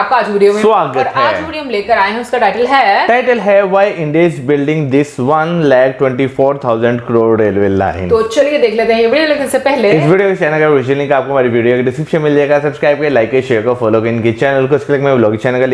आपका आज वीडियो में स्वागत और है। आज वीडियो हम लेकर आए हैं, उसका टाइटल है why India is building this 1,24,000 crore railway line. तो चलिए देख लेते हैं ये वीडियो। लेकिन से पहले इस वीडियो के चैनल का विजुअल लिंक आपको हमारी वीडियो के डिस्क्रिप्शन में मिल जाएगा। सब्सक्राइब करें, लाइक करें, शेयर करें, फॉलो करें इनके चैनल को। इसके में ब्लॉग चैनल का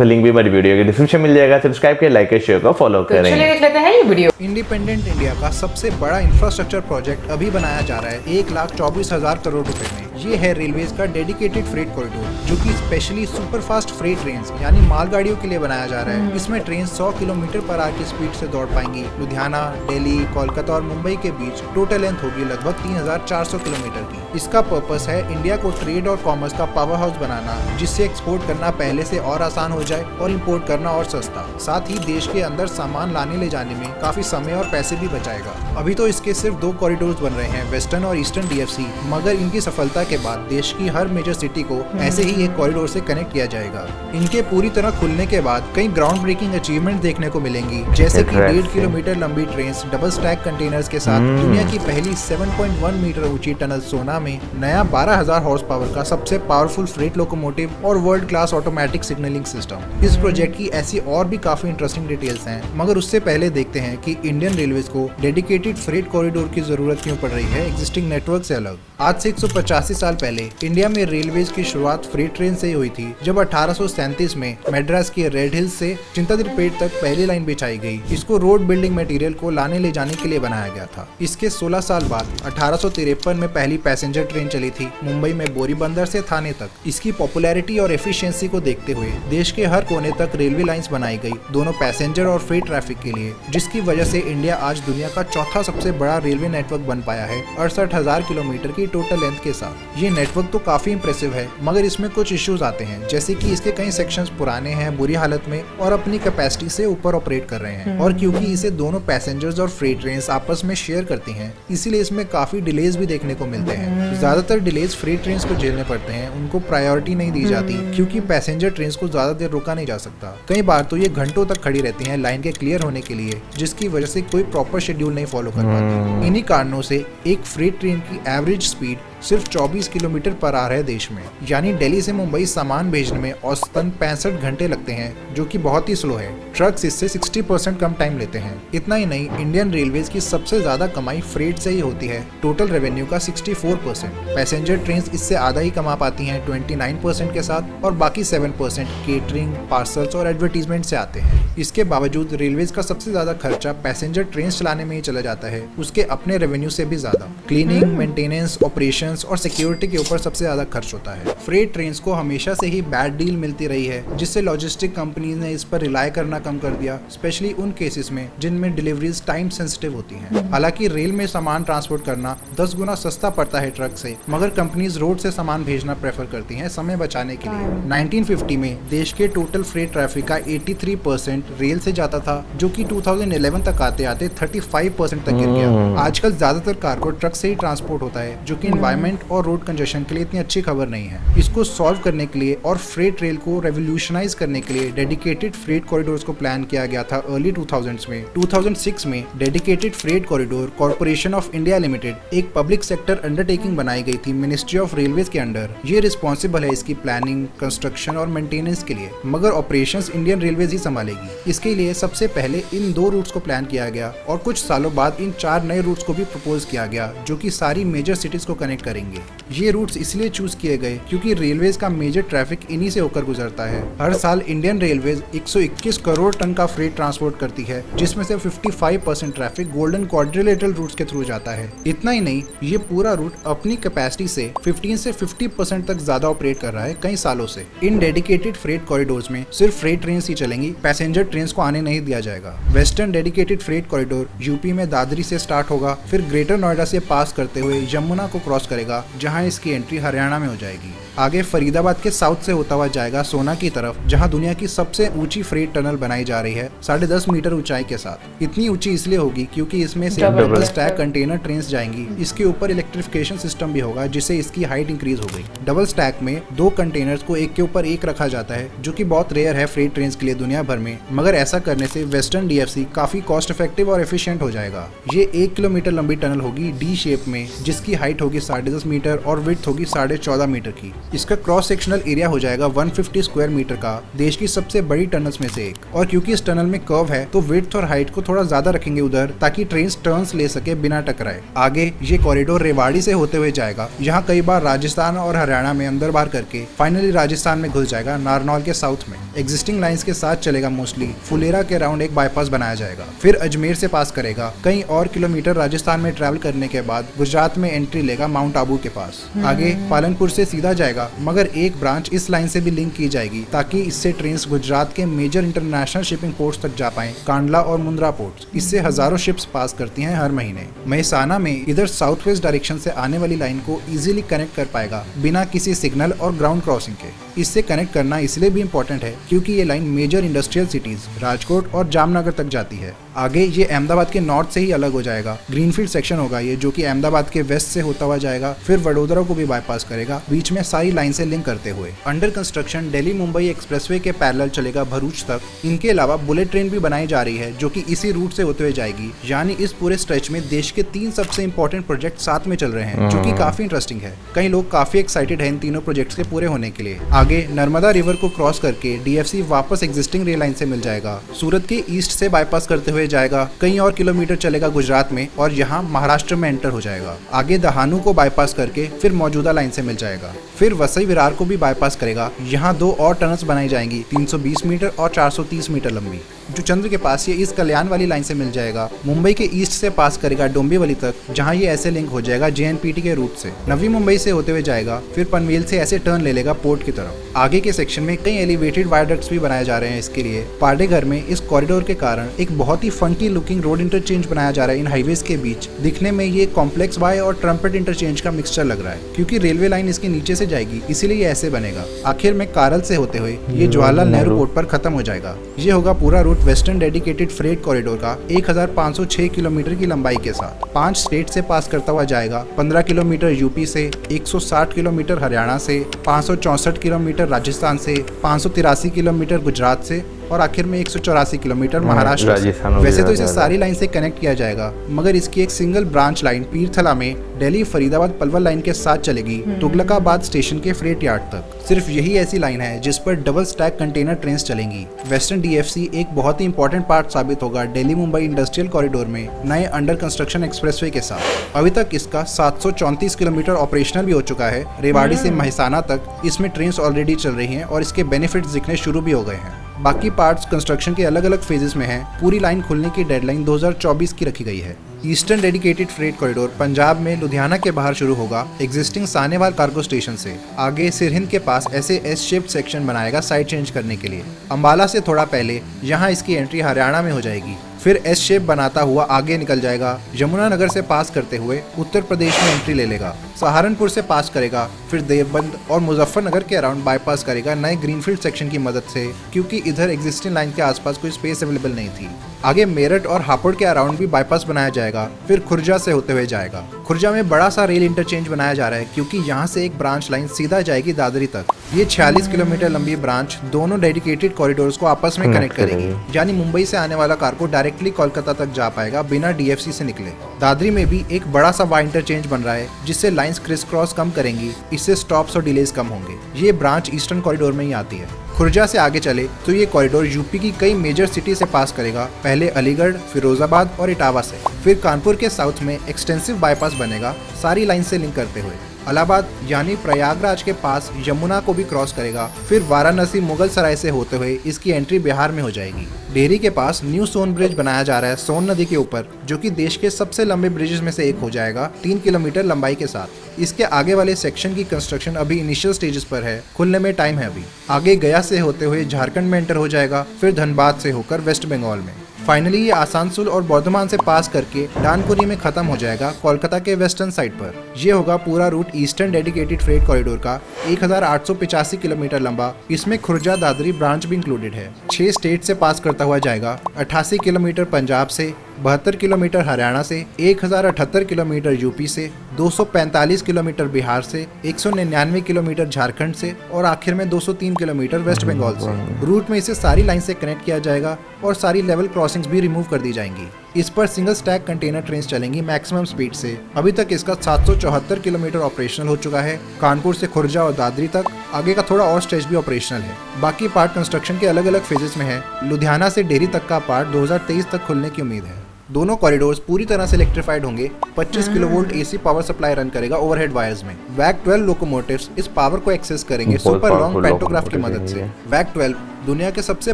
लिंक भी हमारी वीडियो के डिस्क्रिप्शन में मिल जाएगा। सब्सक्राइब करें, लाइक करें, शेयर करें, फॉलो तो करें। चलिए देख लेते हैं ये वीडियो। इंडिपेंडेंट इंडिया का सबसे बड़ा इंफ्रास्ट्रक्चर प्रोजेक्ट अभी बनाया जा रहा है 1,24,000 करोड़ रुपए में। ये है रेलवेज का डेडिकेटेड फ्रेट कॉरिडोर, जो कि स्पेशली सुपरफास्ट फ्रेट ट्रेन्स यानी मालगाड़ियों के लिए बनाया जा रहा है। इसमें ट्रेन 100 किलोमीटर पर आवर की स्पीड से दौड़ पाएंगी। लुधियाना, दिल्ली, कोलकाता और मुंबई के बीच टोटल लेंथ होगी लगभग 3,400 किलोमीटर की। इसका पर्पस है इंडिया को ट्रेड और कॉमर्स का पावर हाउस बनाना, जिससे एक्सपोर्ट करना पहले से और आसान हो जाए और इम्पोर्ट करना और सस्ता। साथ ही देश के अंदर सामान लाने ले जाने में काफी समय और पैसे भी बचाएगा। अभी तो इसके सिर्फ 2 कॉरिडोर्स बन रहे हैं, वेस्टर्न और ईस्टर्न DFC, मगर इनकी सफलता के बाद देश की हर मेजर सिटी को ऐसे ही एक कॉरिडोर से कनेक्ट किया जाएगा। इनके पूरी तरह खुलने के बाद कई ग्राउंड ब्रेकिंग अचीवमेंट देखने को मिलेंगी, जैसे कि 1.5 किलोमीटर लंबी ट्रेन डबल स्टैक कंटेनर्स के साथ दुनिया की पहली 7.1 मीटर ऊंची टनल सोना में, नया 12,000 हॉर्स पावर का सबसे पावरफुल फ्रेट लोकोमोटिव और world class automatic signalling system. इस प्रोजेक्ट की ऐसी और भी काफी इंटरेस्टिंग डिटेल्स हैं, मगर उससे पहले देखते हैं कि इंडियन रेलवेज को डेडिकेटेड फ्रेट कॉरिडोर की जरूरत क्यों पड़ रही है एग्जिस्टिंग नेटवर्क से अलग। आज से 185 साल पहले इंडिया में रेलवेज की शुरुआत फ्रेट ट्रेन से ही हुई थी, जब 1837 में मद्रास के रेड हिल्स से चिंतादिरपेट तक पहली लाइन बिछाई गई। इसको रोड बिल्डिंग मटेरियल को लाने ले जाने के लिए बनाया गया था। इसके 16 साल बाद 1853 में पहली पैसेंजर ट्रेन चली थी, मुंबई में बोरीबंदर से थाने तक। इसकी पॉपुलैरिटी और एफिशिएंसी को देखते हुए देश के हर कोने तक रेलवे लाइंस बनाई गई, दोनों पैसेंजर और फ्रेट ट्रैफिक के लिए, जिसकी वजह से इंडिया आज दुनिया का चौथा सबसे बड़ा रेलवे नेटवर्क बन पाया है 68,000 किलोमीटर की टोटल लेंथ के साथ। ये नेटवर्क तो काफी इंप्रेसिव है, मगर इसमें कुछ इश्यूज आते हैं, जैसे कि इसके कई सेक्शंस पुराने हैं, बुरी हालत में और अपनी कैपेसिटी से ऊपर ऑपरेट कर रहे हैं। और क्योंकि इसे दोनों पैसेंजर्स और फ्रेट ट्रेन्स आपस में शेयर करती हैं, इसीलिए इसमें काफी डिलेज भी देखने को मिलते हैं। ज्यादातर डिलेज फ्रेट ट्रेन्स को झेलने पड़ते हैं, उनको प्रायोरिटी नहीं दी जाती, क्योंकि पैसेंजर ट्रेन्स को ज्यादा देर रोका नहीं जा सकता। कई बार तो ये घंटों तक खड़ी रहती हैं लाइन के क्लियर होने के लिए, जिसकी वजह से कोई प्रॉपर शेड्यूल नहीं फॉलो कर पाती। इन्हीं कारणों से एक फ्रेट ट्रेन की एवरेज स्पीड सिर्फ 24 किलोमीटर पर आवर है देश में, यानी दिल्ली से मुंबई सामान भेजने में औसतन 65 घंटे लगते हैं, जो कि बहुत ही स्लो है। ट्रक्स इससे 60% कम टाइम लेते हैं। इतना ही नहीं, इंडियन रेलवेज की सबसे ज्यादा कमाई फ्रेट से ही होती है, टोटल रेवेन्यू का 64%। पैसेंजर ट्रेन इससे आधा ही कमा पाती हैं 29% के साथ, और बाकी 7% केटरिंग, पार्सल्स और एडवर्टीजमेंट से आते हैं। इसके बावजूद रेलवेज का सबसे ज्यादा खर्चा पैसेंजर ट्रेन चलाने में ही चला जाता है, उसके अपने रेवेन्यू से भी ज्यादा। क्लीनिंग, मेंटेनेंस, ऑपरेशन और सिक्योरिटी के ऊपर सबसे ज्यादा खर्च होता है। फ्रेट ट्रेन्स को हमेशा से ही बैड डील मिलती रही है, जिससे लॉजिस्टिक कंपनीज ने इस पर रिलाय करना कम कर दिया, स्पेशली उन केसेस में जिनमें डिलीवरीज टाइम सेंसिटिव होती हैं। हालांकि रेल में सामान ट्रांसपोर्ट करना 10 गुना सस्ता पड़ता है ट्रक से, मगर कंपनीज रोड से सामान भेजना प्रेफर करती हैं समय बचाने के लिए। 1950 में देश के टोटल फ्रेट ट्रैफिक का 83% रेल से जाता था, जो कि 2011 तक आते आते 35% तक गिर गया। आजकल ज्यादातर कार्गो ट्रक से ही ट्रांसपोर्ट होता है, जो कि एनवायरमेंट और रोड कंजेशन के लिए इतनी अच्छी खबर नहीं है। इसको सॉल्व करने के लिए और फ्रेट रेल को रेवोल्यूशनाइज करने के लिए डेडिकेटेड फ्रेट कॉरिडोर्स को प्लान किया गया था अर्ली 2000s में। 2006 में dedicated freight corridor corporation of India limited एक पब्लिक सेक्टर अंडरटेकिंग बनाई गई थी मिनिस्ट्री ऑफ रेलवेज के अंडर। ये रिस्पॉन्सिबल है इसकी प्लानिंग, कंस्ट्रक्शन और मेंटेनेंस के लिए, मगर ऑपरेशंस इंडियन रेलवेज ही संभालेगी। इसके लिए सबसे पहले इन 2 रूट्स को प्लान किया गया, और कुछ सालों बाद इन 4 नए रूट्स को भी प्रपोज किया गया, जो कि सारी मेजर सिटीज को कनेक्ट करेंगे। ये रूट्स इसलिए चूज किए गए क्योंकि रेलवेज का मेजर ट्रैफिक इन्हीं से होकर गुजरता है। हर साल इंडियन रेलवेज 121 करोड़ टन का फ्रेट ट्रांसपोर्ट करती है, जिसमें से 55% ट्रैफिक गोल्डन क्वाड्रिलेटरल रूट्स के थ्रू जाता है। इतना ही नहीं, ये पूरा रूट अपनी कैपेसिटी से 15 से 50% तक ज्यादा ऑपरेट कर रहा है कई सालों से। इन डेडिकेटेड फ्रेट कॉरिडोर्स में सिर्फ फ्रेट ट्रेन ही चलेंगी, पैसेंजर ट्रेन को आने नहीं दिया जाएगा। Western dedicated freight corridor UP में दादरी से स्टार्ट होगा, फिर ग्रेटर नोएडा से पास करते हुए यमुना को क्रॉस करेगा, जहां इसकी एंट्री हरियाणा में हो जाएगी। आगे फरीदाबाद के साउथ से होता हुआ जाएगा सोना की तरफ, जहां दुनिया की सबसे ऊंची फ्रेट टनल बनाई जा रही है 10.5 मीटर ऊंचाई के साथ। इतनी ऊंची इसलिए होगी क्योंकि इसमें से डबल स्टैक कंटेनर ट्रेन्स जाएंगी। इसके ऊपर इलेक्ट्रिफिकेशन सिस्टम भी होगा, जिससे इसकी हाइट इंक्रीज हो गई। डबल स्टैक में 2 कंटेनर्स को एक के ऊपर एक रखा जाता है, जो कि बहुत रेयर है फ्रेट ट्रेन्स के लिए दुनिया भर में, मगर ऐसा करने से वेस्टर्न DFC काफी कॉस्ट इफेक्टिव और एफिशिएंट हो जाएगा। ये 1 किलोमीटर लंबी टनल होगी डी शेप में, जिसकी हाइट होगी 10.5 मीटर और विड्थ होगी 14.5 मीटर की। इसका क्रॉस सेक्शनल एरिया हो जाएगा 150 स्क्वायर मीटर का, देश की सबसे बड़ी टनल्स में से एक। और क्योंकि इस टनल में कर्व है तो विड्थ और हाइट को थोड़ा ज्यादा रखेंगे उधर, ताकि ट्रेन टर्न्स ले सके बिना टकराए। आगे ये कॉरिडोर रेवाड़ी से होते हुए जाएगा, यहाँ कई बार राजस्थान और हरियाणा में अंदर बाहर करके फाइनली राजस्थान में घुस जाएगा, नारनौल के साउथ में। एग्जिस्टिंग लाइंस के साथ चलेगा मोस्टली। फुलेरा के अराउंड एक बाईपास बनाया जाएगा, फिर अजमेर से पास करेगा। कई और किलोमीटर राजस्थान में ट्रैवल करने के बाद गुजरात में एंट्री लेगा माउंट आबू के पास। आगे पालनपुर से सीधा जाएगा, मगर एक ब्रांच इस लाइन से भी लिंक की जाएगी ताकि इससे ट्रेन गुजरात के मेजर इंटरनेशनल शिपिंग पोर्ट्स तक जा पाएं, कांडला और मुंद्रा पोर्ट्स। इससे हजारों शिप्स पास करती हैं हर महीने। मेहसाना में इधर साउथ वेस्ट डायरेक्शन से आने वाली लाइन को इजीली कनेक्ट कर पाएगा बिना किसी सिग्नल और ग्राउंड क्रॉसिंग के। इससे कनेक्ट करना इसलिए भी इम्पोर्टेंट है क्योंकि ये line major industrial cities Rajkot और जामनगर तक जाती है। आगे ये अहमदाबाद के नॉर्थ से ही अलग हो जाएगा। ग्रीनफील्ड सेक्शन होगा ये, जो कि अहमदाबाद के वेस्ट से होता हुआ जाएगा, फिर वडोदरा को भी बाईपास करेगा, बीच में सारी लाइन से लिंक करते हुए। Under construction Delhi Mumbai expressway के पैरेलल चलेगा भरूच तक। इनके अलावा बुलेट ट्रेन भी बनाई जा रही है जो कि इसी रूट से होते हुए जाएगी। यानी इस पूरे स्ट्रेच में देश के 3 सबसे इंपॉर्टेंट प्रोजेक्ट साथ में चल रहे हैं, जो कि काफी इंटरेस्टिंग है। कई लोग काफी एक्साइटेड है इन तीनों प्रोजेक्ट्स के पूरे होने के लिए। आगे नर्मदा रिवर को क्रॉस करके डीएफसी वापस एग्जिस्टिंग रेल लाइन से मिल जाएगा। सूरत के ईस्ट से बाईपास करते हुए जाएगा, कई और किलोमीटर चलेगा गुजरात में और यहाँ महाराष्ट्र में एंटर हो जाएगा। आगे दहानू को बाईपास करके फिर मौजूदा लाइन से मिल जाएगा। फिर वसई विरार को भी बाईपास करेगा। यहाँ 2 और टनल्स बनाई जाएंगी, 320 मीटर और 430 मीटर लंबी। जो चंद्र के पास ये इस कल्याण वाली लाइन से मिल जाएगा। मुंबई के ईस्ट से पास करेगा डोंबिवली तक, जहाँ ये ऐसे लिंक हो जाएगा जेएनपीटी के रूट से। नवी मुंबई से होते हुए जाएगा, फिर पनवेल से ऐसे टर्न ले लेगा पोर्ट की तरफ। आगे के सेक्शन में कई एलिवेटेड वायडक्ट्स भी बनाए जा रहे हैं। इसके लिए पाडेघर में इस कॉरिडोर के कारण एक बहुत ही फंकी लुकिंग रोड इंटरचेंज बनाया जा रहा है इन हाईवेज के बीच। दिखने में ये कॉम्प्लेक्स वाई और ट्रम्पेट इंटरचेंज का मिक्सचर लग रहा है। क्योंकि रेलवे लाइन इसके नीचे से जाएगी, इसीलिए ये ऐसे बनेगा। आखिर में कारल से होते हुए ये जवाहरलाल नेहरू पोर्ट पर खत्म हो जाएगा। ये होगा पूरा route western dedicated freight corridor का 1506 किलोमीटर की लंबाई के साथ। 5 स्टेट से पास करता हुआ जाएगा। 15 किलोमीटर यूपी से, 160 किलोमीटर हरियाणा से, 564 किलोमीटर राजस्थान से, 583 किलोमीटर गुजरात से और आखिर में 184 किलोमीटर महाराष्ट्र से। वैसे तो इसे सारी लाइन से कनेक्ट किया जाएगा, मगर इसकी एक सिंगल ब्रांच लाइन पीरथला में दिल्ली फरीदाबाद पलवल लाइन के साथ चलेगी तुगलकाबाद स्टेशन के फ्रेट यार्ड तक। सिर्फ यही ऐसी लाइन है जिस पर डबल स्टैक कंटेनर ट्रेन चलेंगी। वेस्टर्न डीएफसी एक बहुत ही इंपॉर्टेंट पार्ट साबित होगा दिल्ली मुंबई इंडस्ट्रियल कॉरिडोर में नए अंडर कंस्ट्रक्शन एक्सप्रेसवे के साथ। अभी तक इसका 734 किलोमीटर ऑपरेशनल भी हो चुका है। रेवाड़ी से मेहसाना तक इसमें ट्रेन ऑलरेडी चल रही हैं और इसके बेनिफिट्स दिखने शुरू भी हो गए हैं। बाकी पार्ट्स कंस्ट्रक्शन के अलग अलग फेजेस में हैं। पूरी लाइन खुलने की डेडलाइन 2024 की रखी गई है। Eastern dedicated freight corridor Punjab में लुधियाना के बाहर शुरू होगा एग्जिस्टिंग सानेवाल कार्गो स्टेशन से। आगे सिरहिंद के पास ऐसे एस शेप्ड सेक्शन बनाएगा साइड चेंज करने के लिए। अंबाला से थोड़ा पहले यहाँ इसकी एंट्री हरियाणा में हो जाएगी। फिर एस शेप बनाता हुआ आगे निकल जाएगा। यमुनानगर से पास करते हुए उत्तर प्रदेश में एंट्री ले लेगा। सहारनपुर से पास करेगा, फिर देवबंद और मुजफ्फरनगर के अराउंड बाईपास करेगा नए ग्रीनफील्ड सेक्शन की मदद से, क्योंकि इधर एग्जिस्टिंग लाइन के आसपास कोई स्पेस अवेलेबल नहीं थी। आगे मेरठ और हापुड़ के अराउंड भी बाईपास बनाया जाएगा। फिर खुर्जा से होते हुए जाएगा। खुर्जा में बड़ा सा रेल इंटरचेंज बनाया जा रहा है, क्योंकि यहाँ से एक ब्रांच लाइन सीधा जाएगी दादरी तक। ये 46 किलोमीटर लंबी ब्रांच दोनों डेडिकेटेड कॉरिडोर्स को आपस में कनेक्ट करेगी। यानी मुंबई से आने वाला कार्गो डायरेक्टली कोलकाता तक जा पाएगा बिना डीएफसी से निकले। दादरी में भी एक बड़ा सा वाई इंटरचेंज बन रहा है, जिससे लाइंस क्रिस क्रॉस कम करेंगी। इससे स्टॉप्स और डिलेज कम होंगे। ये ब्रांच ईस्टर्न कॉरिडोर में ही आती है। खुर्जा से आगे चले तो ये कॉरिडोर यूपी की कई मेजर सिटी से पास करेगा। पहले अलीगढ़, फिरोजाबाद और इटावा से। फिर कानपुर के साउथ में एक्सटेंसिव बाईपास बनेगा सारी लाइन से लिंक करते हुए। इलाहाबाद यानी प्रयागराज के पास यमुना को भी क्रॉस करेगा। फिर वाराणसी मुगल सराय से होते हुए इसकी एंट्री बिहार में हो जाएगी। डेहरी के पास न्यू सोन ब्रिज बनाया जा रहा है सोन नदी के ऊपर, जो कि देश के सबसे लंबे ब्रिजेस में से एक हो जाएगा 3 किलोमीटर लंबाई के साथ। इसके आगे वाले सेक्शन की कंस्ट्रक्शन अभी इनिशियल स्टेजेस पर है, खुलने में टाइम है अभी। आगे गया से होते हुए झारखंड में एंटर हो जाएगा, फिर धनबाद से होकर वेस्ट बंगाल में। फाइनली ये आसानसोल और बर्धमान से पास करके डानकुनी में खत्म हो जाएगा कोलकाता के वेस्टर्न साइड पर। ये होगा पूरा route eastern dedicated freight corridor का 1885 किलोमीटर लंबा। इसमें खुर्जा दादरी ब्रांच भी इंक्लूडेड है। 6 स्टेट से पास करता हुआ जाएगा। 88 किलोमीटर पंजाब से, 72 किलोमीटर हरियाणा से, 1078 किलोमीटर यूपी से 245 किलोमीटर बिहार से, 199 किलोमीटर झारखंड से और आखिर में 203 किलोमीटर वेस्ट बंगाल से। रूट में इसे सारी लाइन से कनेक्ट किया जाएगा और सारी लेवल क्रॉसिंग्स भी रिमूव कर दी जाएंगी। इस पर सिंगल स्टैक कंटेनर ट्रेन चलेंगी मैक्सिमम स्पीड से। अभी तक इसका 774 किलोमीटर ऑपरेशनल हो चुका है। कानपुर से खुर्जा और दादरी तक आगे का थोड़ा और स्ट्रेच भी ऑपरेशनल है। बाकी पार्ट कंस्ट्रक्शन के अलग अलग फेजेस में है। लुधियाना से डेहरी तक का पार्ट 2023 तक खुलने की उम्मीद है। दोनों कॉरिडोर्स पूरी तरह से इलेक्ट्रिफाइड होंगे। 25 kilovolt AC power supply run करेगा ओवरहेड वायर्स में। वैक 12 लोकोमोटिव्स इस पावर को एक्सेस करेंगे सुपर लॉन्ग पेंटोग्राफ की मदद से। वैक 12 दुनिया के सबसे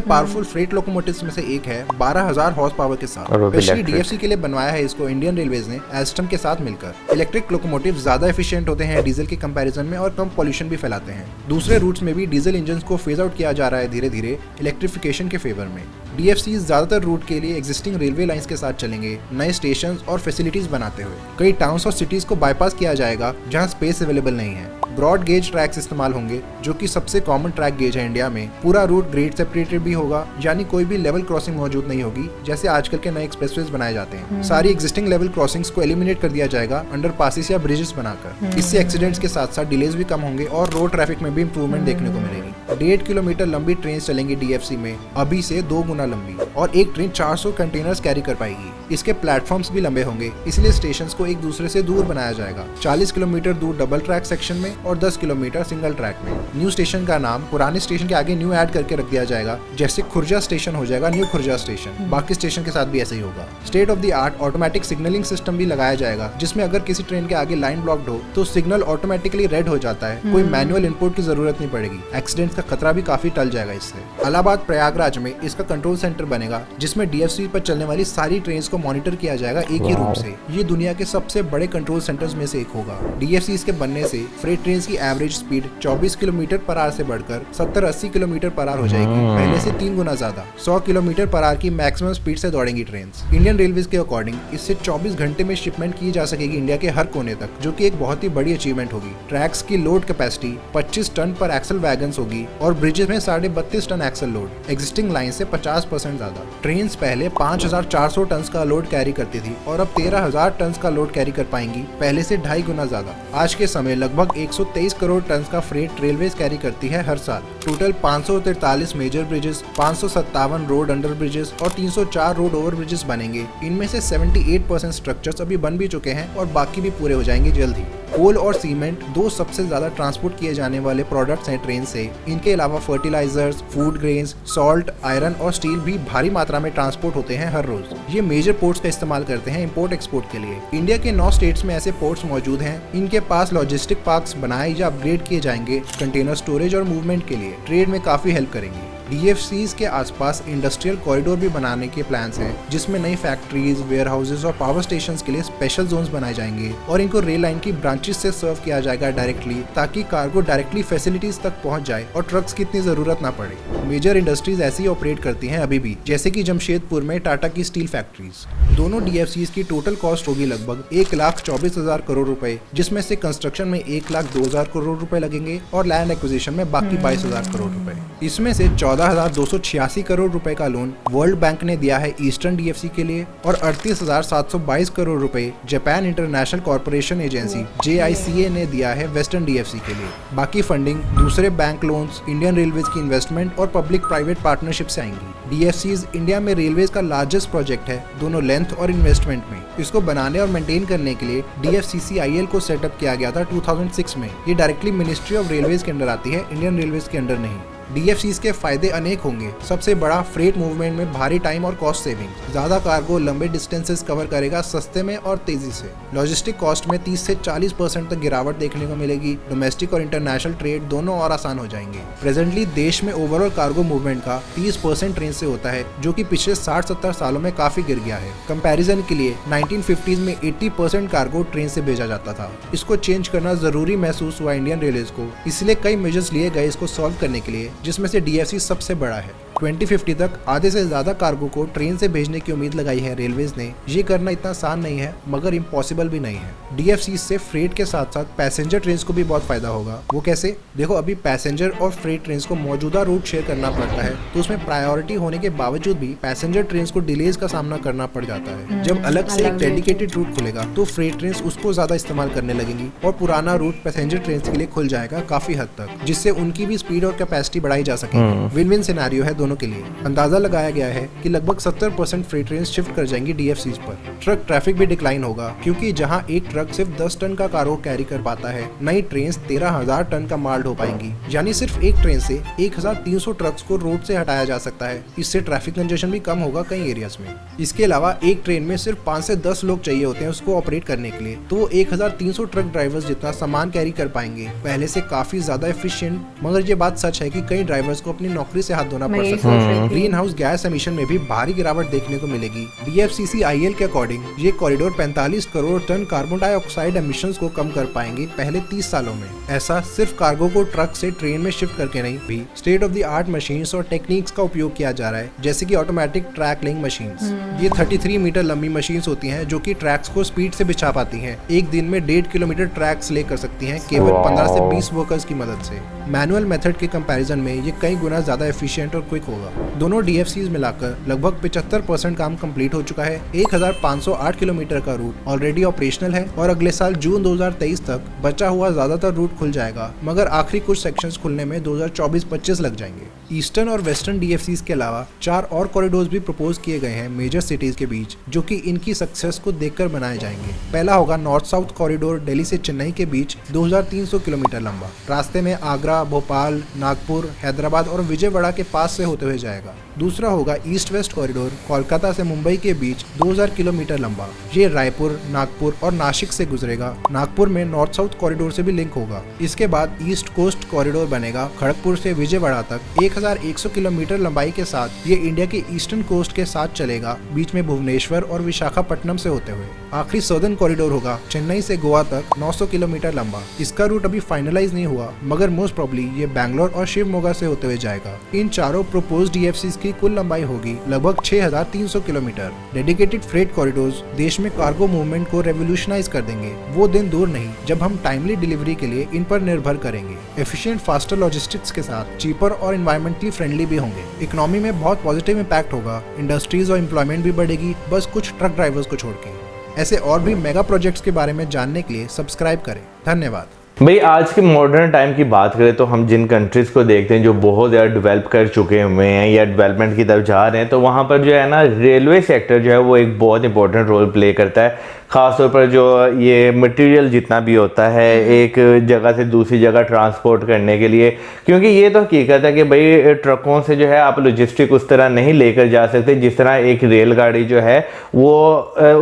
पावरफुल फ्रेट लोकोमोटिव्स में से एक है, 12,000 हॉर्स पावर के साथ। स्पेशली डीएफसी के लिए बनवाया है इसको इंडियन रेलवेज ने एल्स्टम के साथ मिलकर। इलेक्ट्रिक लोकोमोटिव ज्यादा एफिशिएंट होते हैं डीजल के कंपैरिजन में और कम पॉल्यूशन भी फैलाते हैं। दूसरे रूट्स में भी डीजल इंजन को फेज आउट किया जा रहा है धीरे धीरे इलेक्ट्रिफिकेशन के फेवर में। डीएफसी ज्यादातर रूट के लिए एग्जिस्टिंग रेलवे लाइंस के साथ चलेंगे, नए स्टेशन और फैसिलिटीज बनाते हुए। कई टाउन्स और सिटीज को बाईपास किया जाएगा जहां स्पेस अवेलेबल नहीं है। ब्रॉड गेज ट्रैक्स इस्तेमाल होंगे जो कि सबसे कॉमन ट्रैक गेज है इंडिया में। पूरा रूट ग्रेड सेपरेटेड भी होगा, यानी कोई भी लेवल क्रॉसिंग मौजूद नहीं होगी जैसे आजकल के नए एक्सप्रेसवेज बनाए जाते हैं। सारी एग्जिस्टिंग लेवल क्रॉसिंग्स को एलिमिनेट कर दिया जाएगा अंडर पासेस या ब्रिजेस बनाकर। इससे एक्सीडेंट्स के साथ साथ डिलेज भी कम होंगे और रोड ट्रैफिक में भी इंप्रूवमेंट देखने को मिलेगी। 1.5 किलोमीटर लंबी ट्रेन चलेंगी डीएफसी में, अभी से 2 गुना लंबी, और एक ट्रेन 400 कंटेनर्स कैरी कर पाएगी। इसके प्लेटफॉर्म्स भी लंबे होंगे, इसलिए स्टेशंस को एक दूसरे से दूर बनाया जाएगा। 40 किलोमीटर दूर डबल ट्रैक सेक्शन में और 10 किलोमीटर सिंगल ट्रैक में। न्यू स्टेशन का नाम पुराने स्टेशन के आगे न्यू ऐड करके रख दिया जाएगा, जैसे खुर्जा स्टेशन हो जाएगा न्यू खुर्जा स्टेशन। बाकी स्टेशन के साथ भी ऐसे ही होगा। State of the art automatic signalling system भी लगाया जाएगा, जिसमें अगर किसी ट्रेन के आगे लाइन ब्लॉक्ड हो तो सिग्नल ऑटोमेटिकली रेड हो जाता है। कोई मैनुअल इनपुट की जरूरत नहीं पड़ेगी। एक्सीडेंट का खतरा भी काफी टल जाएगा इससे। इलाहाबाद प्रयागराज में इसका कंट्रोल सेंटर बनेगा, जिसमें डीएफसी पर चलने वाली सारी ट्रेन को मॉनिटर किया जाएगा एक ही रूप से। ये दुनिया के सबसे बड़े कंट्रोल सेंटर्स में से एक होगा। डीएफसी के बनने से फ्रेट ट्रेन की average speed 24 kilometre per hour से बढ़कर 70-80 किलोमीटर पर आवर हो जाएगी, पहले से 3 गुना ज्यादा। 100 किलोमीटर पर आवर की मैक्सिमम स्पीड से दौड़ेंगी ट्रेन। इंडियन रेलवेज के अकॉर्डिंग इससे 24 घंटे में शिपमेंट की जा सकेगी इंडिया के हर कोने तक, जो कि एक बहुत ही बड़ी अचीवमेंट होगी। ट्रैक्स की लोड कैपेसिटी 25 टन पर एक्सल वैगन होगी और ब्रिजेस में 32.5 ton axle load, existing line से 50% ज्यादा। ट्रेन पहले 5,400 टन का लोड कैरी करती थी और अब 13,000 टन का लोड कैरी कर पाएंगी, पहले से 2.5 गुना ज्यादा। आज के समय लगभग 123 करोड़ टन का फ्रेट रेलवेज कैरी करती है हर साल। Total 543 major bridges, 557 road under bridges और 304 रोड ओवर ब्रिजेस बनेंगे। इनमें से 78% स्ट्रक्चर्स अभी बन भी चुके हैं और बाकी भी पूरे हो जाएंगे जल्द ही। कोल और सीमेंट 2 सबसे ज्यादा ट्रांसपोर्ट किए जाने वाले प्रोडक्ट्स हैं ट्रेन से। इनके अलावा fertilisers, food grains, salt, iron और स्टील भी भारी मात्रा में ट्रांसपोर्ट होते हैं हर रोज। ये मेजर पोर्ट्स का इस्तेमाल करते हैं इंपोर्ट एक्सपोर्ट के लिए। इंडिया के 9 स्टेट्स में ऐसे पोर्ट्स मौजूद हैं। इनके पास लॉजिस्टिक पार्क्स बनाए या अपग्रेड किए जाएंगे कंटेनर स्टोरेज और मूवमेंट के लिए। ट्रेड में काफी हेल्प करेंगे। डीएफसीज के आसपास इंडस्ट्रियल कॉरिडोर भी बनाने के प्लान्स हैं, जिसमें नई फैक्ट्रीज, वेयर हाउसेज और पावर स्टेशंस के लिए स्पेशल जोन्स बनाए जाएंगे और इनको रेल लाइन की ब्रांचेस से सर्व किया जाएगा डायरेक्टली, ताकि कार्गो डायरेक्टली फैसिलिटीज तक पहुंच जाए और ट्रक्स की इतनी जरूरत ना पड़े। मेजर इंडस्ट्रीज ऐसी ही ऑपरेट करती हैं अभी भी, जैसे कि जमशेदपुर में टाटा की स्टील फैक्ट्रीज। दोनों डीएफसीज की टोटल कॉस्ट होगी लगभग 1,24,000 करोड़ रुपए, जिसमें से कंस्ट्रक्शन में 1,02,000 करोड़ रुपए लगेंगे और लैंड एक्विजिशन में बाकी 22,000 करोड़ रुपए। इसमें से 14,286 करोड़ रुपए का लोन वर्ल्ड बैंक ने दिया है ईस्टर्न डीएफसी के लिए और 38,722 करोड़ रुपए Japan international corporation agency JICA ने दिया है वेस्टर्न डीएफसी के लिए। बाकी फंडिंग दूसरे बैंक लोन्स, इंडियन रेलवेज की इन्वेस्टमेंट और पब्लिक प्राइवेट पार्टनरशिप से आएंगी। डीएफसीज इंडिया में रेलवेज का लार्जेस्ट प्रोजेक्ट है, दोनों लेंथ और इन्वेस्टमेंट में। इसको बनाने और मेंटेन करने के लिए DFCCIL को सेटअप किया गया था 2006 में। ये डायरेक्टली मिनिस्ट्री ऑफ रेलवेज के अंडर आती है, इंडियन रेलवेज के अंडर नहीं। डीएफसीज के फायदे अनेक होंगे। सबसे बड़ा फ्रेट मूवमेंट में भारी टाइम और कॉस्ट सेविंग, ज्यादा कार्गो लंबे डिस्टेंसेस कवर करेगा सस्ते में और तेजी से। लॉजिस्टिक कॉस्ट में 30 से 40% तक गिरावट देखने को मिलेगी। डोमेस्टिक और इंटरनेशनल ट्रेड दोनों और आसान हो जाएंगे। प्रेजेंटली देश में ओवरऑल कार्गो मूवमेंट का 30% ट्रेन से होता है, जो कि पिछले 60-70 सालों में काफी गिर गया है। कंपैरिजन के लिए 1950s में 80% कार्गो ट्रेन से भेजा जाता था। इसको चेंज करना जरूरी महसूस हुआ इंडियन रेलवेज को, इसलिए कई मेजर्स लिए गए इसको सॉल्व करने के लिए, जिसमें से डीएफसी सबसे बड़ा है। 2050 तक आधे से ज्यादा कार्गो को ट्रेन से भेजने की उम्मीद लगाई है रेलवेज ने। ये करना इतना आसान नहीं है मगर इम्पॉसिबल भी नहीं है। DFC से फ्रेट के साथ साथ पैसेंजर ट्रेन को भी बहुत फायदा होगा। वो कैसे? देखो, अभी पैसेंजर और फ्रेट ट्रेन को मौजूदा रूट शेयर करना पड़ता है, तो उसमें प्रायोरिटी होने के बावजूद भी पैसेंजर ट्रेन को डिलेज का सामना करना पड़ जाता है। जब अलग से एक डेडिकेटेड रूट खुलेगा तो फ्रेट ट्रेन उसको ज्यादा इस्तेमाल करने लगेंगी और पुराना रूट पैसेंजर ट्रेन के लिए खुल जाएगा काफी हद तक, जिससे उनकी भी स्पीड और कैपेसिटी बढ़ाई जा सकेगी। विन विन सिनेरियो है दोनों के लिए। अंदाजा लगाया गया है कि लगभग 70% फ्रेट ट्रेन शिफ्ट कर जाएंगी DFCs पर। ट्रक ट्रैफिक भी डिक्लाइन होगा, क्योंकि जहां एक ट्रक सिर्फ 10 टन का कार्गो कैरी कर पाता है, नई ट्रेन 13,000 टन का माल ढो पाएंगी। यानी सिर्फ एक ट्रेन से 1,300 ट्रक्स को रोड से हटाया जा सकता है। इससे ट्रैफिक कंजेशन भी कम होगा कई एरियाज में। इसके अलावा एक ट्रेन में सिर्फ 5 से 10 लोग चाहिए होते हैं उसको ऑपरेट करने के लिए, तो 1,300 ट्रक ड्राइवर्स जितना सामान कैरी कर पाएंगे। पहले से काफी ज्यादा एफिशिएंट। मगर ये बात सच है कि कई ड्राइवर्स को अपनी नौकरी से हाथ धोना पड़ सकता है। ग्रीन हाउस गैस एमिशन में भी भारी गिरावट देखने को मिलेगी। DFCCIL के अकॉर्डिंग ये corridor 45 crore ton carbon dioxide emissions को कम कर पाएंगे पहले 30 सालों में। ऐसा सिर्फ कार्गो को ट्रक से ट्रेन में शिफ्ट करके नहीं, भी state of the art machines और टेक्निक्स का उपयोग किया जा रहा है, जैसे कि ऑटोमेटिक ट्रैक लिंक मशीन्स। ये 33 मीटर लंबी मशीन्स होती हैं जो कि ट्रैक्स को स्पीड से बिछा पाती हैं। एक दिन में 1.5 किलोमीटर ट्रैक्स ले कर सकती हैं केवल 15 से 20 वर्कर्स की मदद से। मैनुअल मेथड के कंपैरिजन में ये कई गुना ज्यादा एफिशिएंट और क्विक होगा। दोनों DFCs मिलाकर लगभग 75% काम कंप्लीट हो चुका है। 1508 किलोमीटर का रूट ऑलरेडी ऑपरेशनल है और अगले साल जून 2023 तक बचा हुआ ज्यादातर रूट खुल जाएगा, मगर आखिरी कुछ सेक्शंस खुलने में 2024-25 लग जाएंगे। ईस्टर्न और वेस्टर्न DFCs के अलावा 4 और कॉरिडोर्स भी प्रपोज किए गए हैं मेजर सिटीज के बीच, जो कि इनकी सक्सेस को देखकर बनाए जाएंगे। पहला होगा नॉर्थ साउथ कॉरिडोर, दिल्ली से चेन्नई के बीच 2300 किलोमीटर लंबा। रास्ते में आगरा, भोपाल, नागपुर, हैदराबाद और विजयवाड़ा के पास से होते हुए जाएगा। दूसरा होगा ईस्ट वेस्ट कॉरिडोर, कोलकाता से मुंबई के बीच 2000 किलोमीटर लंबा। ये रायपुर, नागपुर और नासिक से गुजरेगा। नागपुर में नॉर्थ साउथ कॉरिडोर से भी लिंक होगा। इसके बाद ईस्ट कोस्ट कॉरिडोर बनेगा खड़गपुर से विजयवाड़ा तक 1100 किलोमीटर लंबाई के साथ। ये इंडिया के ईस्टर्न कोस्ट के साथ चलेगा, बीच में भुवनेश्वर और विशाखापट्टनम से होते हुए। आखिरी सदर्न कॉरिडोर होगा चेन्नई से गोवा तक 900 किलोमीटर लंबा। इसका रूट अभी फाइनलाइज नहीं हुआ, मगर मोस्ट प्रोबेबली ये बैंगलोर और शिवमोगा से होते हुए जाएगा। इन चारों प्रोपोज्ड DFCs की कुल लंबाई होगी लगभग 6300 किलोमीटर। डेडिकेटेड फ्रेट कॉरिडोर्स देश में कार्गो मूवमेंट को रेवोल्यूशनाइज कर देंगे। वो दिन दूर नहीं जब हम टाइमली डिलीवरी के लिए इन पर निर्भर करेंगे। एफिशिएंट, फास्टर लॉजिस्टिक्स के साथ चीपर और एनवायरमेंटली फ्रेंडली भी होंगे। इकोनॉमी में बहुत पॉजिटिव इम्पैक्ट होगा। इंडस्ट्रीज और एम्प्लॉयमेंट भी बढ़ेगी, बस कुछ ट्रक ड्राइवर्स को छोड़ के। ऐसे और भी मेगा प्रोजेक्ट्स के बारे में जानने के लिए सब्सक्राइब करें। धन्यवाद। भाई, आज के मॉडर्न टाइम की बात करें तो हम जिन कंट्रीज़ को देखते हैं जो बहुत ज़्यादा डेवलप कर चुके हुए हैं या डेवलपमेंट की तरफ जा रहे हैं, तो वहाँ पर जो है ना रेलवे सेक्टर जो है वो एक बहुत इंपॉर्टेंट रोल प्ले करता है। ख़ासतौर पर जो ये मटेरियल जितना भी होता है एक जगह से दूसरी जगह ट्रांसपोर्ट करने के लिए, क्योंकि ये तो हकीकत है कि भाई ट्रकों से जो है आप लॉजिस्टिक उस तरह नहीं लेकर जा सकते जिस तरह एक रेलगाड़ी जो है वो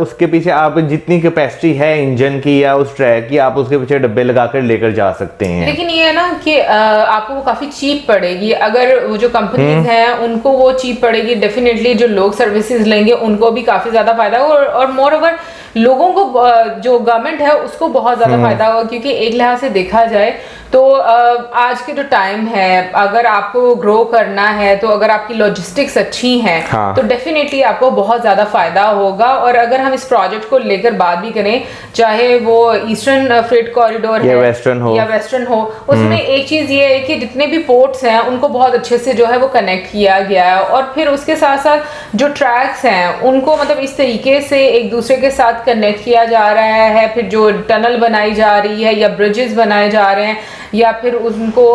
उसके पीछे आप जितनी कैपेसिटी है इंजन की या उस ट्रैक की, आप उसके पीछे डब्बे लगाकर लेकर जा सकते हैं। लेकिन ये है ना कि आपको वो काफी चीप पड़ेगी। अगर वो जो कंपनीज हैं उनको वो चीप पड़ेगी, डेफिनेटली जो लोग सर्विसेज लेंगे उनको भी काफी ज्यादा फायदा होगा और मोर ओवर लोगों को, जो गवर्नमेंट है उसको बहुत ज्यादा फायदा होगा। क्योंकि एक लिहाज से देखा जाए तो आज के जो टाइम है, अगर आपको ग्रो करना है तो अगर आपकी लॉजिस्टिक्स अच्छी हैं तो डेफिनेटली आपको बहुत ज़्यादा फ़ायदा होगा। और अगर हम इस प्रोजेक्ट को लेकर बात भी करें, चाहे वो ईस्टर्न फ्रेट कॉरिडोर है या वेस्टर्न हो, उसमें एक चीज़ ये है कि जितने भी पोर्ट्स हैं उनको बहुत अच्छे से जो है वो कनेक्ट किया गया है। और फिर उसके साथ साथ जो ट्रैक्स हैं उनको मतलब इस तरीके से एक दूसरे के साथ कनेक्ट किया जा रहा है। फिर जो टनल बनाई जा रही है या ब्रिजेस बनाए जा रहे हैं या फिर उनको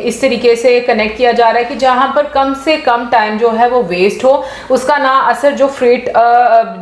इस तरीके से कनेक्ट किया जा रहा है कि जहां पर कम से कम टाइम जो है वो वेस्ट हो, उसका ना असर जो फ्रेट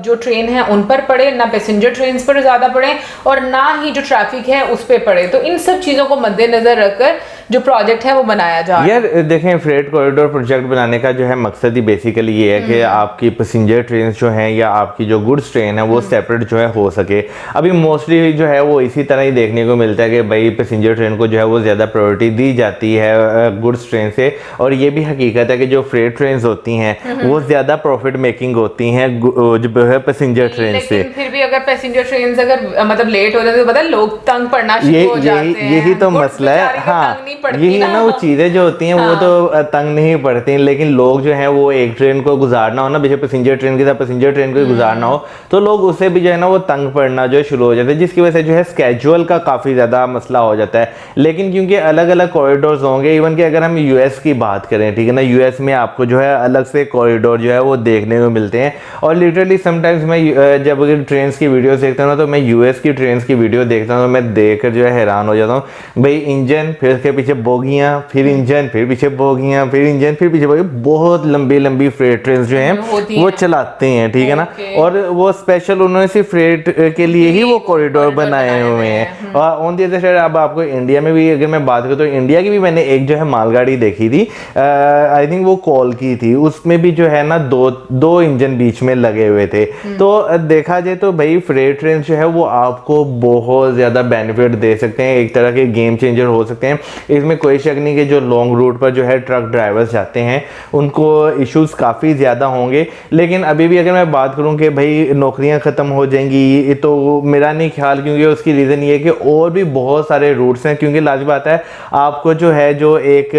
जो ट्रेन है उन पर पड़े, ना पैसेंजर ट्रेन पर ज़्यादा पड़े और ना ही जो ट्रैफिक है उस पर पड़े। तो इन सब चीज़ों को मद्देनजर रखकर जो प्रोजेक्ट है वो बनाया जा रहा है। यार देखें, फ्रेट कॉरिडोर प्रोजेक्ट बनाने का जो है मकसद ही बेसिकली ये है कि आपकी पैसेंजर ट्रेन जो हैं या आपकी जो गुड्स ट्रेन है वो सेपरेट जो है हो सके। अभी मोस्टली जो है वो इसी तरह ही देखने को मिलता है कि भाई पैसेंजर ट्रेन को जो है वो ज़्यादा प्रायोरिटी दी जाती है गुड्स ट्रेन से। और ये भी हकीकत है कि जो फ्रेट ट्रेन होती हैं वो ज़्यादा प्रॉफिट मेकिंग होती हैं जो है पैसेंजर ट्रेन से। फिर भी अगर पैसेंजर ट्रेन अगर मतलब लेट हो जाए तो पता है लोग तंग पड़ना शुरू हो जाते हैं। यही तो मसला है। हाँ, पड़ती यही है ना, वो चीजें जो होती हैं वो तो तंग नहीं पड़ती, लेकिन लोग जो हैं वो एक ट्रेन को गुजारना हो ना, बेशक पैसेंजर ट्रेन के साथ पैसेंजर ट्रेन को गुजारना हो, तो लोग उससे भी जो है ना वो तंग पड़ना जो शुरू हो जाते हैं, जिसकी वजह से जो है स्केड्यूल का काफी ज्यादा मसला हो जाता है। लेकिन क्योंकि अलग अलग कॉरिडोर्स होंगे, इवन कि अगर हम यूएस की बात करें, ठीक है ना, यूएस में आपको जो है अलग से कॉरिडोर जो है वो देखने को मिलते हैं। और लिटरली समटाइम्स मैं जब अगर ट्रेन की वीडियो देखता हूँ ना, तो मैं यूएस की ट्रेन की वीडियो देखता हूँ तो मैं देख कर जो है हैरान हो जाता हूँ। भाई इंजन, फिर उसके पीछे बोगियाँ, फिर इंजन, फिर पीछे बोगियाँ, फिर इंजन, फिर पीछे बोगियाँ, बहुत लंबी लंबी फ्रेट ट्रेन जो हैं वो चलाते हैं, ठीक है ना। और वो स्पेशल उन्होंने सिर्फ फ्रेट के लिए ही वो कॉरिडोर बनाए हुए हैं। और ऑन दी अदर साइड अब आपको इंडिया में भी अगर मैं बात करूँ तो इंडिया की भी मैंने एक जो है मालगाड़ी देखी थी, आई थिंक वो कॉल की थी, उसमें भी जो है ना दो इंजन बीच में लगे हुए थे। तो देखा जाए तो भाई फ्रेट ट्रेन जो है वो आपको बहुत ज्यादा बेनिफिट दे सकते हैं, एक तरह के गेम चेंजर हो सकते हैं। इसमें कोई शक नहीं कि जो लॉन्ग रूट पर जो है ट्रक ड्राइवर्स जाते हैं उनको इश्यूज काफ़ी ज़्यादा होंगे। लेकिन अभी भी अगर मैं बात करूं कि भाई नौकरियां ख़त्म हो जाएंगी, तो मेरा नहीं ख्याल, क्योंकि उसकी रीज़न ये है कि और भी बहुत सारे रूट्स हैं। क्योंकि लाजमी बात है, आपको जो है जो एक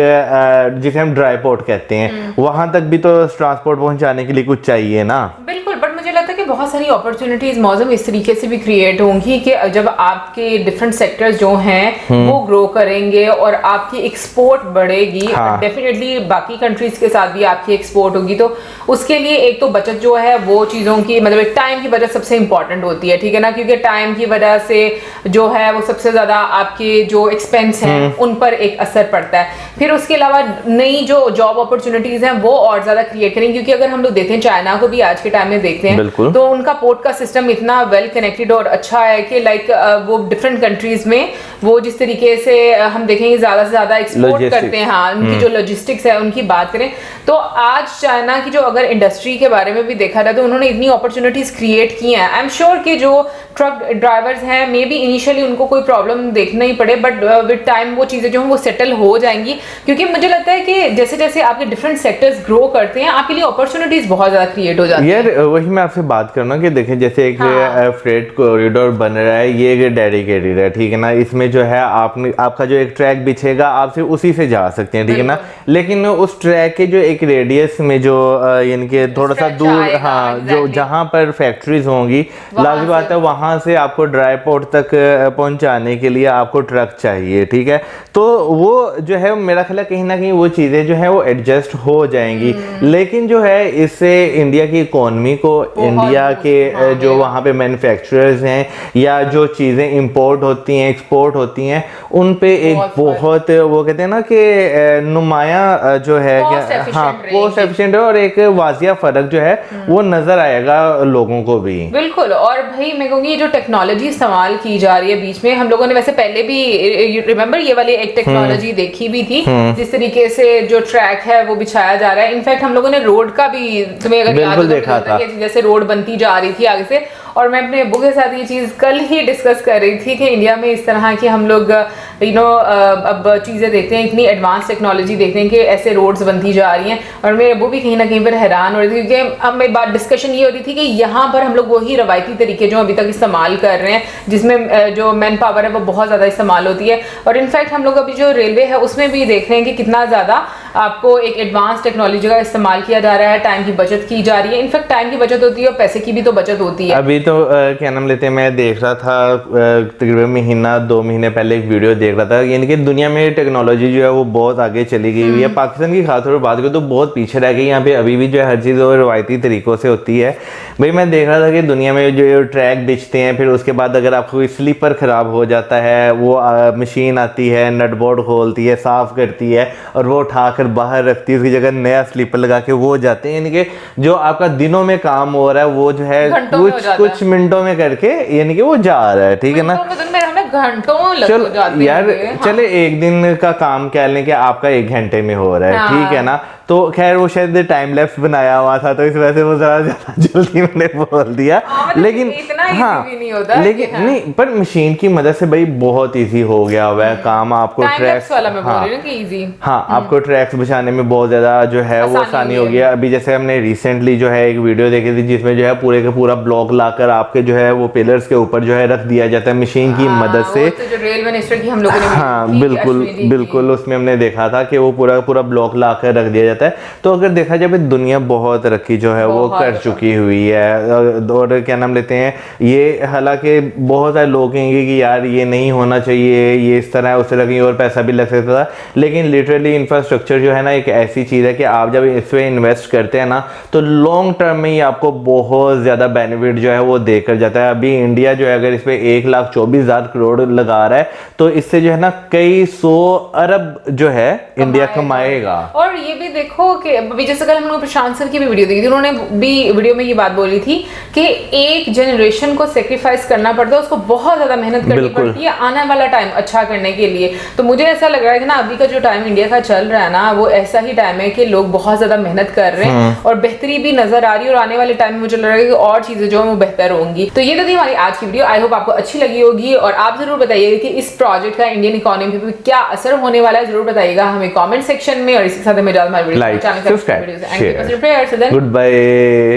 जिसे हम ड्राई पोर्ट कहते हैं, वहाँ तक भी तो ट्रांसपोर्ट पहुँचाने के लिए कुछ चाहिए ना। बिल्कुल, बट मुझे लगता है कि बहुत सारी अपॉर्चुनिटीज मौसम इस तरीके से भी क्रिएट होंगी कि जब आपके डिफरेंट सेक्टर्स जो हैं वो ग्रो करेंगे और आपकी एक्सपोर्ट बढ़ेगी, डेफिनेटली बाकी कंट्रीज के साथ भी आपकी एक्सपोर्ट होगी, तो उसके लिए एक तो बचत जो है वो चीज़ों की, मतलब टाइम की बचत सबसे इंपॉर्टेंट होती है, ठीक है ना, क्योंकि टाइम की वजह से जो है वो सबसे ज़्यादा आपके जो एक्सपेंस हैं उन पर एक असर पड़ता है। फिर उसके अलावा नई जो जॉब अपॉर्चुनिटीज़ हैं वो और ज़्यादा क्रिएट करेंगे, क्योंकि अगर हम लोग देखते हैं चाइना को भी आज के टाइम में देखते हैं तो उनका पोर्ट का सिस्टम इतना वेल कनेक्टेड और अच्छा है कि लाइक वो डिफरेंट कंट्रीज में वो जिस तरीके से हम देखेंगे ज़्यादा से ज़्यादा एक्सपोर्ट करते हैं, हाँ, उनकी जो लॉजिस्टिक्स है उनकी बात करें तो आज चाइना की जो अगर इंडस्ट्री के बारे में भी देखा जाए तो उन्होंने इतनी अपॉर्चुनिटीज क्रिएट की हैं। आई एम श्योर कि जो ट्रक ड्राइवर्स हैं मे बी इनिशियली उनको कोई प्रॉब्लम देखना ही पड़े, बट विद टाइम वो चीज़ें जो हैं वो सेटल हो जाएंगी, क्योंकि मुझे लगता है कि जैसे जैसे आपके डिफरेंट सेक्टर्स ग्रो करते हैं आपके लिए अपॉर्चुनिटीज बहुत ज़्यादा क्रिएट हो जाती है। यार वही मैं आपसे बात करना कि देखें जैसे एक फ्रेट कॉरिडोर बन रहा है, ये एक डेडिकेटेड है, ठीक है ना, इसमें जो है आपका जो एक ट्रैक बिछेगा आप सिर्फ उसी से जा सकते हैं, ठीक है ना। लेकिन उस ट्रैक के जो एक रेडियस में जो यानी कि थोड़ा सा दूर, हाँ, जो जहाँ पर फैक्ट्रीज होंगी, लाजमी बात है वहाँ से आपको ड्राई पोर्ट तक पहुँचाने के लिए आपको ट्रक चाहिए, ठीक है। तो वो जो है मेरा ख्याल है कहीं ना कहीं वो चीज़ें जो है वो एडजस्ट हो जाएंगी। लेकिन जो है इससे इंडिया की इकोनॉमी को, इंडिया के जो वहाँ पे मैन्युफैक्चरर्स हैं या जो चीज़ें इंपोर्ट होती हैं एक्सपोर्ट होती हैं उन पे एक बहुत वो कहते हैं ना कि नुमाया जो है, हाँ, कॉस्ट एफिशिएंट है और एक वाजिया फर्क जो है वो नजर आएगा लोगों को भी। बिल्कुल। और भाई मैं कहूँगी जो टेक्नोलॉजी इस्तेमाल की जा रही है बीच में, हम लोगों ने वैसे पहले भी रिमेम्बर ये वाली एक टेक्नोलॉजी देखी भी थी, जिस तरीके से जो ट्रैक है वो बिछाया जा रहा है। इनफैक्ट हम लोगों ने रोड का भी, तुम्हें अगर याद हो देखा था कि जैसे रोड बनती जा रही थी आगे से, और मैं अपने अब्बू के साथ ये चीज़ कल ही डिस्कस कर रही थी कि इंडिया में इस तरह की हम लोग अब चीज़ें देखते हैं, इतनी एडवांस टेक्नोलॉजी देखते हैं कि ऐसे रोड्स बनती जा रही हैं। और मेरे अब्बू भी कहीं ना कहीं पर हैरान हो रही थी, क्योंकि अब मेरी बात डिस्कशन ये हो रही थी कि यहाँ पर हम लोग वही रवायती तरीके जो अभी तक इस्तेमाल कर रहे हैं, जिसमें जो मैन पावर है वो बहुत ज़्यादा इस्तेमाल होती है। और इनफैक्ट हम लोग अभी जो रेलवे है उसमें भी देख रहे हैं कि कितना ज़्यादा आपको एक एडवांस टेक्नोलॉजी का इस्तेमाल किया जा रहा है, टाइम की बचत की जा रही है। इनफैक्ट टाइम की बचत होती है और पैसे की भी तो बचत होती है। अभी तो क्या नाम लेते हैं, मैं देख रहा था तकरीबन महीना 2 महीने पहले एक वीडियो देख रहा था, यानी कि दुनिया में टेक्नोलॉजी जो है वो बहुत आगे चली गई हुई है। पाकिस्तान की खासतौर पर बात करूँ तो बहुत पीछे रह गई, यहाँ पे अभी भी जो है हर चीज़ रवायती तरीक़ों से होती है। भाई मैं देख रहा था कि दुनिया में जो ट्रैक बिछते हैं, फिर उसके बाद अगर आपको कोई स्लीपर ख़राब हो जाता है, वो मशीन आती है, नट बोल्ट खोलती है, साफ़ करती है और वो उठाकर बाहर रखती है, उसकी जगह नया स्लीपर लगा के वो जाते हैं। यानी कि जो आपका दिनों में काम हो रहा है वो जो है कुछ मिनटों में करके यानी कि वो जा रहा है, ठीक है ना। घंटों लग जाते हैं यार, चले एक दिन का काम कह लें कि आपका 1 घंटे में हो रहा है, ठीक है ना। तो खैर वो शायद टाइम लैप्स बनाया हुआ था तो इस वजह से वो ज़्यादा जल्दी मैंने बोल दिया, लेकिन हाँ, नहीं होता लेकिन नहीं, पर मशीन की मदद से भाई बहुत इजी हो गया हुआ है काम। आपको ट्रैक्स वाला मैं बोल रही हूं कि इजी, हाँ, आपको ट्रैक्स बिछाने में बहुत ज़्यादा जो है वो आसानी हो गया। अभी जैसे हमने रिसेंटली जो है एक वीडियो देखी थी जिसमें जो है पूरे का पूरा ब्लॉक लाकर आपके जो है वो पिलर्स के ऊपर जो है रख दिया जाता है मशीन की मदद मदद से। तो जो रेल मिनिस्टर की हम लोगों ने हाँ वीडियो देखी, बिल्कुल अश्विनी जी की। बिल्कुल, उसमें हमने देखा था कि वो पूरा पूरा ब्लॉक ला कर रख दिया जाता है। तो अगर देखा जाए दुनिया बहुत तरक्की जो है वो बहुत कर चुकी हुई है। और क्या नाम लेते हैं, ये हालांकि बहुत सारे लोग कहेंगे कि यार ये नहीं होना चाहिए, ये इस तरह उस तरह कहीं और पैसा भी लग सकता था, लेकिन लिटरली इंफ्रास्ट्रक्चर जो है ना एक ऐसी चीज़ है कि आप जब इस पर इन्वेस्ट करते हैं ना तो लॉन्ग टर्म में ही आपको बहुत ज़्यादा बेनिफिट जो है वो देकर जाता है। अभी इंडिया जो है अगर इस पर 1,24,000 करोड़ लगा रहा है तो इससे जो है ना कई 100 अरब जो है इंडिया कमाएगा। और ये भी देखो कि अभी जैसे कल हम लोग प्रशांत सर की भी वीडियो देखी थी, उन्होंने भी वीडियो में ये बात बोली थी कि एक जनरेशन को सेक्रीफाइस करना पड़ता है, उसको बहुत ज्यादा मेहनत करनी पड़ती है आने वाला टाइम अच्छा करने के लिए। तो मुझे ऐसा लग रहा है कि ना अभी का जो टाइम इंडिया का चल रहा है ना वो ऐसा ही टाइम है कि लोग बहुत ज्यादा मेहनत कर रहे हैं और बेहतरी भी नजर आ रही है, और आने वाले टाइम में मुझे लग रहा है कि और चीजें जो है वो बेहतर होंगी। तो ये तो थी हमारी आज की वीडियो, आई होप आपको अच्छी लगी होगी और आप जरूर बताइएगा कि इस प्रोजेक्ट का इंडियन इकोनॉमी पे क्या असर होने वाला है, जरूर बताइएगा हमें कमेंट सेक्शन में। और इसी के साथ हमें like, subscribe, share, good good bye.